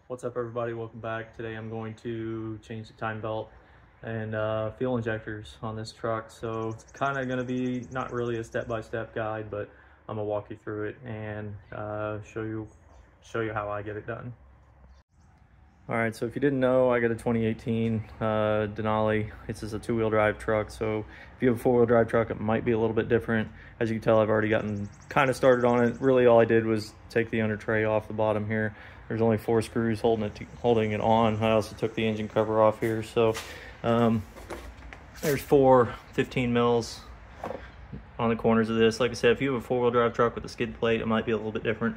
What's up, everybody? Welcome back. Today I'm going to change the time belt and fuel injectors on this truck. So it's kind of going to be not really a step-by-step guide, but I'm gonna walk you through it and show you how I get it done. All right, so if you didn't know, I got a 2018 Denali. It's just a two-wheel drive truck. So if you have a four-wheel drive truck, it might be a little bit different. As you can tell, I've already gotten kind of started on it. Really, all I did was take the under tray off the bottom here. There's only 4 screws holding it on. I also took the engine cover off here. So there's 4 15 mils on the corners of this. Like I said, if you have a four-wheel drive truck with a skid plate, it might be a little bit different.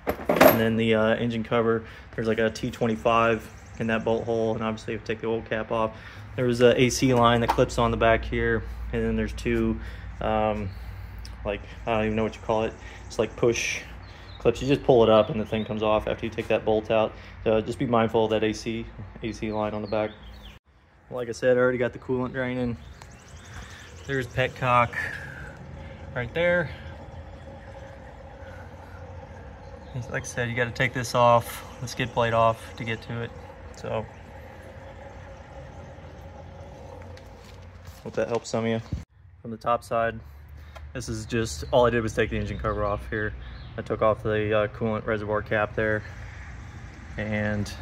And then the engine cover, there's like a T25 in that bolt hole, and obviously you have to take the old cap off. There's an AC line that clips on the back here, and then there's 2 like, I don't even know what you call it, it's like push clips. You just pull it up and the thing comes off after you take that bolt out. So just be mindful of that AC line on the back. Like I said, I already got the coolant draining. There's petcock right there. Like I said, you got to take this off, the skid plate off, to get to it. So hope that helps some of you. From the top side, this is just, all I did was take the engine cover off here. I took off the coolant reservoir cap there, and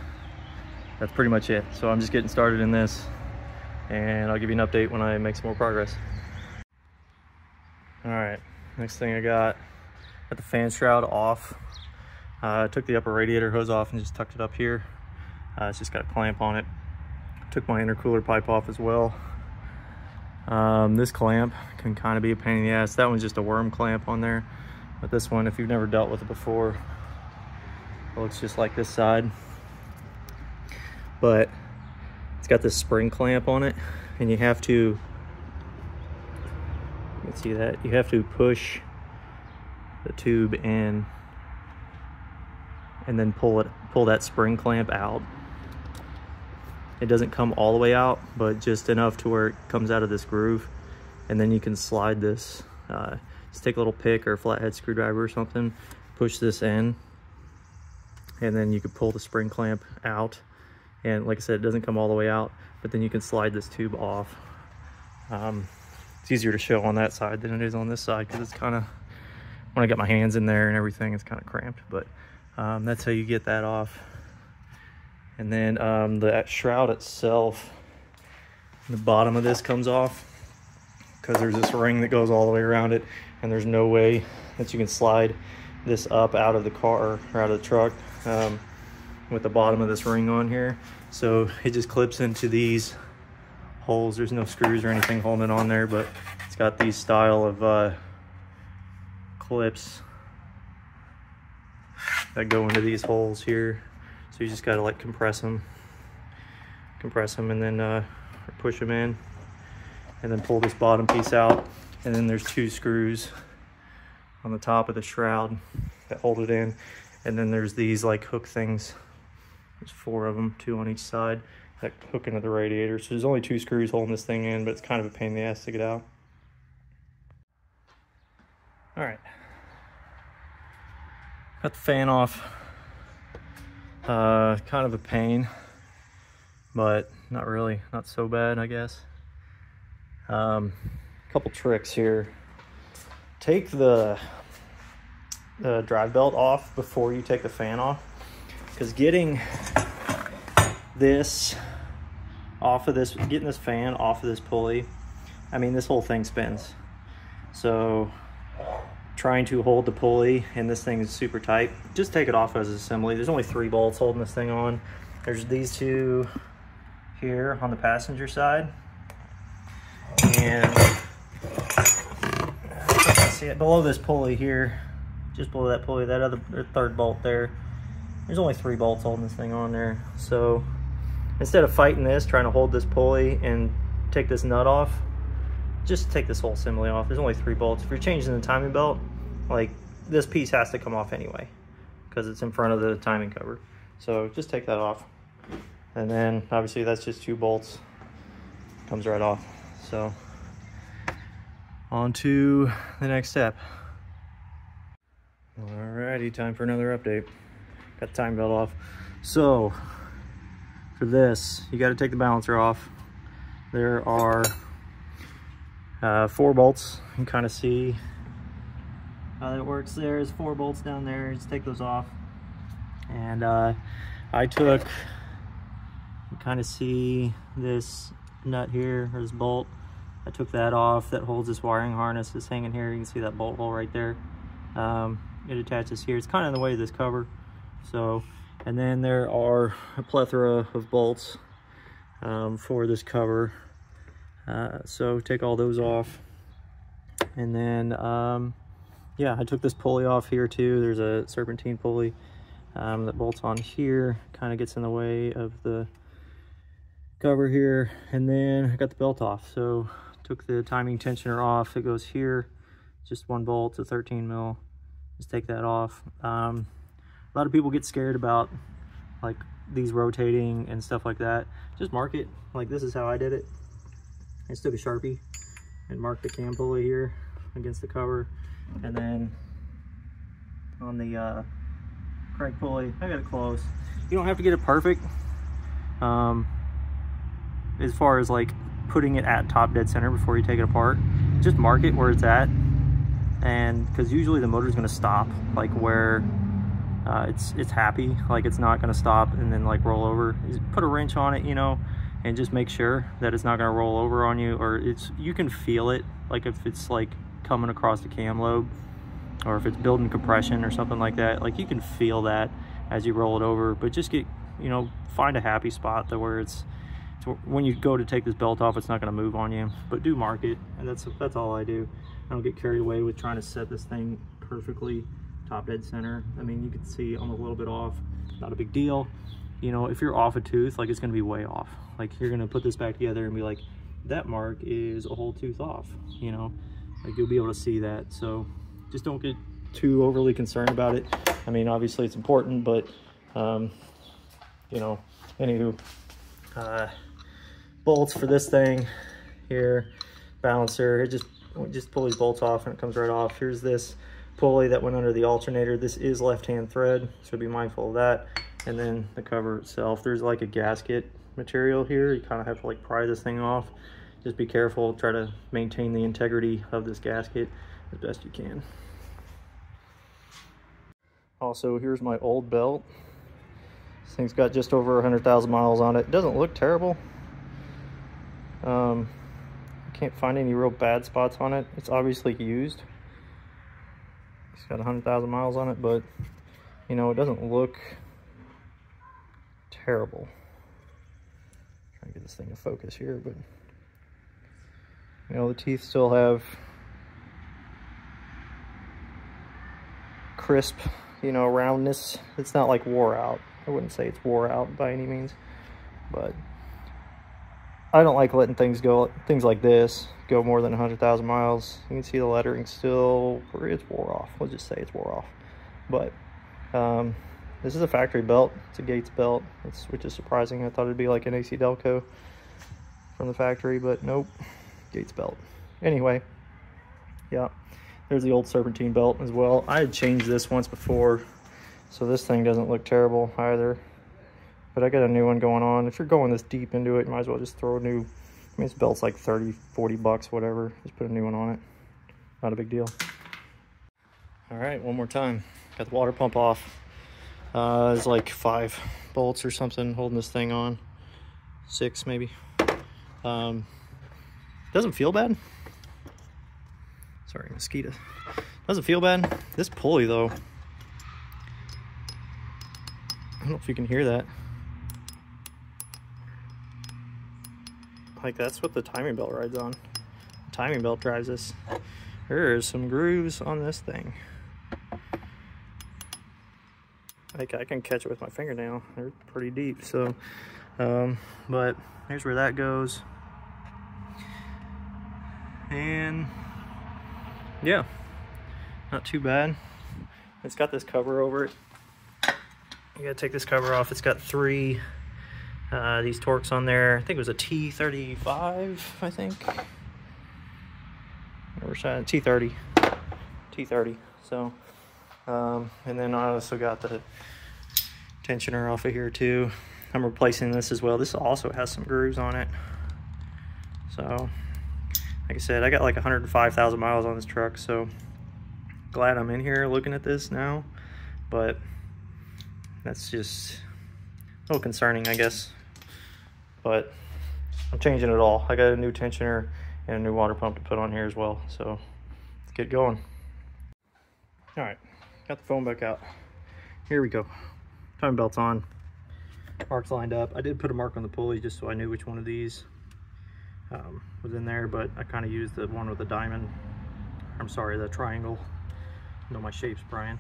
that's pretty much it. So I'm just getting started in this, and I'll give you an update when I make some more progress. All right, next thing I got the fan shroud off. I took the upper radiator hose off and just tucked it up here. It's just got a clamp on it. Took my intercooler pipe off as well. This clamp can kind of be a pain in the ass. That one's just a worm clamp on there. But this one, if you've never dealt with it before, it looks just like this side. But it's got this spring clamp on it, and you have to, you can see that, you have to push the tube in and then pull that spring clamp out. It doesn't come all the way out, but just enough to where it comes out of this groove, and then you can slide this. Just take a little pick or a flathead screwdriver or something, push this in, and then you can pull the spring clamp out. And like I said, it doesn't come all the way out, but then you can slide this tube off. It's easier to show on that side than it is on this side, because it's kind of, when I got my hands in there and everything, it's kind of cramped. But that's how you get that off. And then the shroud itself, the bottom of this comes off, because there's this ring that goes all the way around it, and there's no way that you can slide this up out of the car or out of the truck with the bottom of this ring on here. So it just clips into these holes. There's no screws or anything holding it on there, but it's got these style of clips that go into these holes here. So you just gotta like compress them and then push them in, and then pull this bottom piece out. And then there's 2 screws on the top of the shroud that hold it in. And then there's these like hook things. There's 4 of them, 2 on each side, that hook into the radiator. So there's only 2 screws holding this thing in, but it's kind of a pain in the ass to get out. All right, got the fan off. Kind of a pain, but not really, not so bad, I guess. Couple tricks here. Take the drive belt off before you take the fan off, because getting this off of this, getting this fan off of this pulley, I mean, this whole thing spins. So trying to hold the pulley, and this thing is super tight, just take it off as an assembly. There's only 3 bolts holding this thing on. There's these 2 here on the passenger side, and see it below this pulley here, just below that pulley, that other 3rd bolt there, there's only 3 bolts holding this thing on there. So instead of fighting this, trying to hold this pulley and take this nut off, just take this whole assembly off. There's only 3 bolts. If you're changing the timing belt, like, this piece has to come off anyway, because it's in front of the timing cover. So just take that off. And then obviously that's just 2 bolts, comes right off. So on to the next step. Alrighty, time for another update. Got the timing belt off. So for this, you got to take the balancer off. There are 4 bolts. You can kind of see how that works. There's 4 bolts down there. Just take those off. And I took, you kind of see this nut here, or this bolt. I took that off. That holds this wiring harness. It's hanging here. You can see that bolt hole right there. It attaches here. It's kind of in the way of this cover. So, and then there are a plethora of bolts for this cover. So take all those off. And then, yeah, I took this pulley off here too. There's a serpentine pulley that bolts on here. Kind of gets in the way of the cover here. And then I got the belt off. So took the timing tensioner off. It goes here. Just 1 bolt to 13 mil. Just take that off. A lot of people get scared about like these rotating and stuff like that. Just mark it. Like this is how I did it. I just took a Sharpie and marked the cam pulley here against the cover. And then on the crank pulley, I got it close. You don't have to get it perfect. As far as like putting it at top dead center before you take it apart, just mark it where it's at. And because usually the motor is going to stop like where it's happy, like it's not going to stop and then like roll over. Just put a wrench on it, you know, and just make sure that it's not going to roll over on you, or you can feel it, like if it's like coming across the cam lobe, or if it's building compression or something like that, like you can feel that as you roll it over. But just get, you know, find a happy spot to where it's when you go to take this belt off, it's not going to move on you. But do mark it, and that's all I do. I don't get carried away with trying to set this thing perfectly top dead center. I mean, you can see I'm a little bit off, not a big deal. You know, if you're off a tooth, like it's going to be way off. Like you're going to put this back together and be like, that mark is a whole tooth off, you know, like you'll be able to see that. So just don't get too overly concerned about it. I mean, obviously it's important, but you know, anywho, bolts for this thing here, balancer, it just pull these bolts off and it comes right off. Here's this pulley that went under the alternator. This is left-hand thread, so be mindful of that. And then the cover itself, there's like a gasket material here. You kind of have to like pry this thing off. Just be careful, try to maintain the integrity of this gasket as best you can. Also, here's my old belt. This thing's got just over 100,000 miles on it. It doesn't look terrible. I can't find any real bad spots on it. It's obviously used. It's got 100,000 miles on it, but you know, it doesn't look terrible. Trying to get this thing to focus here, but you know, the teeth still have crisp, you know, roundness. It's not like wore out. I wouldn't say it's wore out by any means, but I don't like letting things like this go more than 100,000 miles. You can see the lettering still, it's wore off. We'll just say it's wore off. But this is a factory belt. It's a Gates belt, which is surprising. I thought it'd be like an AC Delco from the factory, but nope, Gates belt. Anyway, yeah, there's the old serpentine belt as well. I had changed this once before, so this thing doesn't look terrible either. But I got a new one going on. If you're going this deep into it, you might as well just throw a new, I mean, this belt's like 30, 40 bucks, whatever. Just put a new one on it. Not a big deal. All right, one more time. Got the water pump off. There's like 5 bolts or something holding this thing on. 6 maybe. Doesn't feel bad. Sorry, mosquito. Doesn't feel bad. This pulley though, I don't know if you can hear that. Like that's what the timing belt rides on. The timing belt drives this. There's some grooves on this thing. Like I can catch it with my fingernail. They're pretty deep. So, but here's where that goes. And yeah, not too bad. It's got this cover over it. You gotta take this cover off. It's got 3 these Torx on there. I think it was a T35, I think. T30. T30. So, and then I also got the tensioner off of here too. I'm replacing this as well. This also has some grooves on it. So, like I said, I got like 105,000 miles on this truck, so glad I'm in here looking at this now. But that's just a little concerning, I guess. But I'm changing it all. I got a new tensioner and a new water pump to put on here as well. So let's get going. All right, got the phone back out. Here we go. Timing belt's on. Marks lined up. I did put a mark on the pulley just so I knew which one of these was in there, but I kind of used the one with the diamond. I'm sorry, the triangle. You know my shapes, Brian.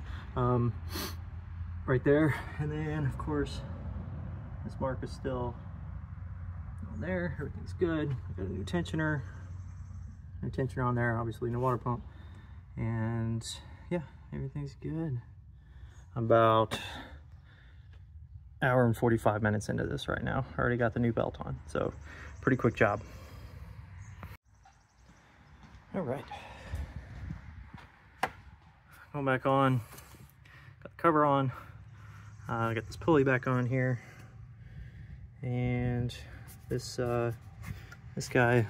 Right there. And then, of course, this mark is still on there. Everything's good. I got a new tensioner. New tensioner on there, obviously, no water pump. And yeah, everything's good. I'm about hour and 45 minutes into this right now. I already got the new belt on, so pretty quick job. All right, going back on, got the cover on, I got this pulley back on here, and this guy,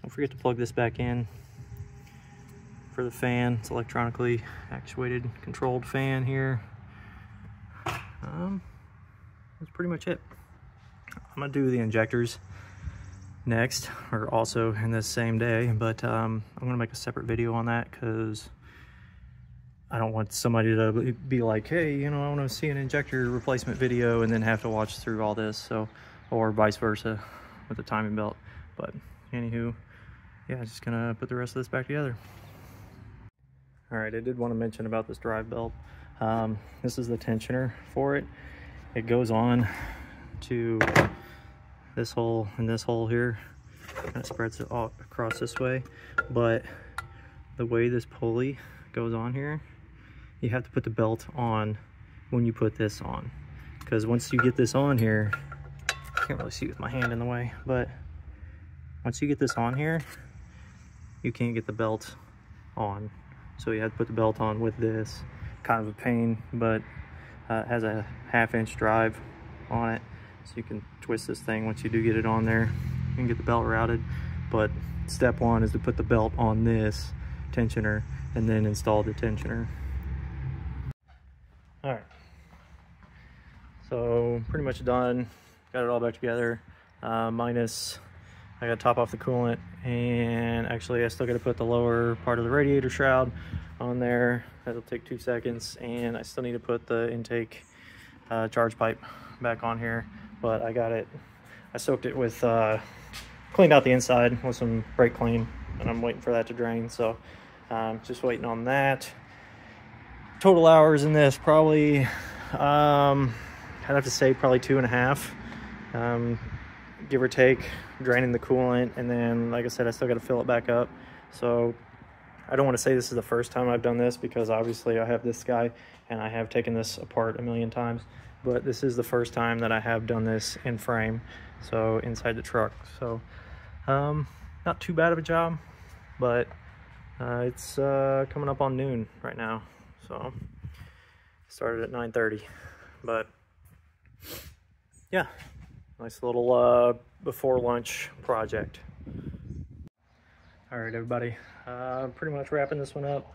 don't forget to plug this back in for the fan. It's electronically actuated, controlled fan here. That's pretty much it. I'm gonna do the injectors next, or also in this same day, but I'm gonna make a separate video on that because I don't want somebody to be like, hey, you know, I want to see an injector replacement video and then have to watch through all this. So, or vice versa with the timing belt. But anywho, yeah, just gonna put the rest of this back together. All right, I did want to mention about this drive belt. This is the tensioner for it. It goes on to this hole and this hole here. Kind of spreads it all across this way. But the way this pulley goes on here, you have to put the belt on when you put this on. Because once you get this on here, I can't really see with my hand in the way, but once you get this on here, you can't get the belt on. So you have to put the belt on with this. Kind of a pain, but it has a 1/2-inch drive on it, so you can twist this thing once you do get it on there. You can get the belt routed, but step one is to put the belt on this tensioner and then install the tensioner. All right, so pretty much done. Got it all back together, minus I got to top off the coolant, and actually I still got to put the lower part of the radiator shroud on there. That'll take 2 seconds, and I still need to put the intake charge pipe back on here, but I got it. I soaked it with cleaned out the inside with some brake clean, and I'm waiting for that to drain, so just waiting on that. Total hours in this, probably I'd have to say probably 2.5, give or take, draining the coolant, and then like I said, I still got to fill it back up. So I don't want to say this is the first time I've done this, because obviously I have this guy and I have taken this apart a million times, but this is the first time that I have done this in frame, so inside the truck. So not too bad of a job, but it's coming up on noon right now, so started at 9:30, but yeah, nice little before lunch project. All right, everybody, pretty much wrapping this one up.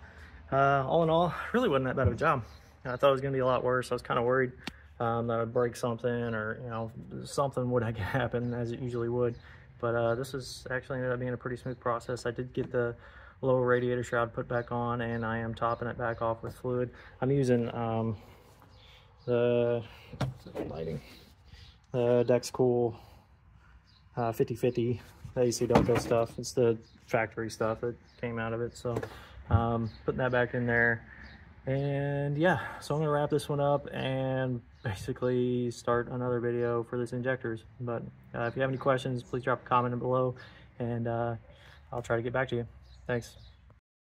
All in all, really wasn't that bad of a job. I thought it was gonna be a lot worse. I was kind of worried that I'd break something, or you know, something would happen, as it usually would. But this is actually ended up being a pretty smooth process. I did get the lower radiator shroud put back on, and I am topping it back off with fluid. I'm using the Dexcool 50/50, the AC Delco stuff. It's the factory stuff that came out of it. So putting that back in there, and yeah, so I'm gonna wrap this one up and basically start another video for this injectors. But if you have any questions, please drop a comment below, and I'll try to get back to you. Thanks.